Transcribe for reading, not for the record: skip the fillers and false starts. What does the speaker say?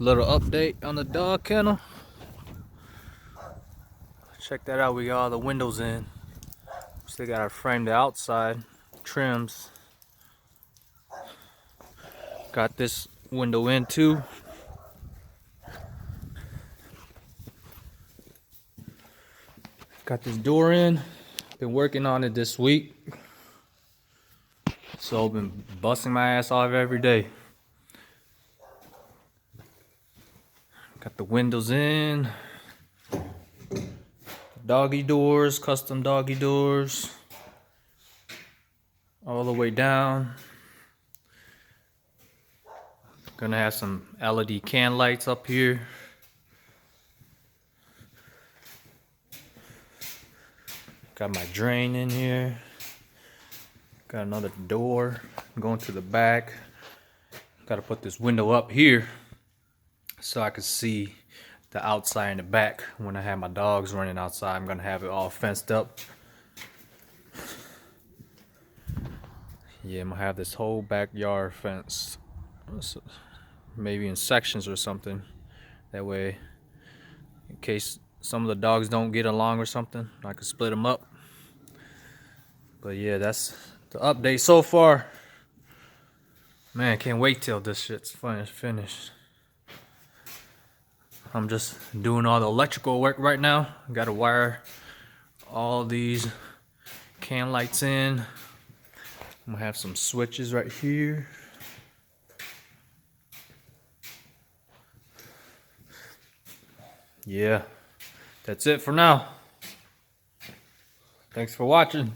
Little update on the dog kennel. Check that out, we got all the windows in. Still gotta frame the outside, trims. Got this window in too. Got this door in. Been working on it this week. So I've been busting my ass off every day. Got the windows in. Doggy doors, custom doggy doors. All the way down. Gonna have some LED can lights up here. Got my drain in here. Got another door going to the back. Gotta put this window up here so I can see the outside and the back. When I have my dogs running outside, I'm gonna have it all fenced up. Yeah, I'm gonna have this whole backyard fenced. Maybe in sections or something. That way, in case some of the dogs don't get along or something, I can split them up. But yeah, that's the update so far. Man, can't wait till this shit's finished. I'm just doing all the electrical work right now. Gotta wire all these can lights in. I'm gonna have some switches right here. Yeah, that's it for now. Thanks for watching.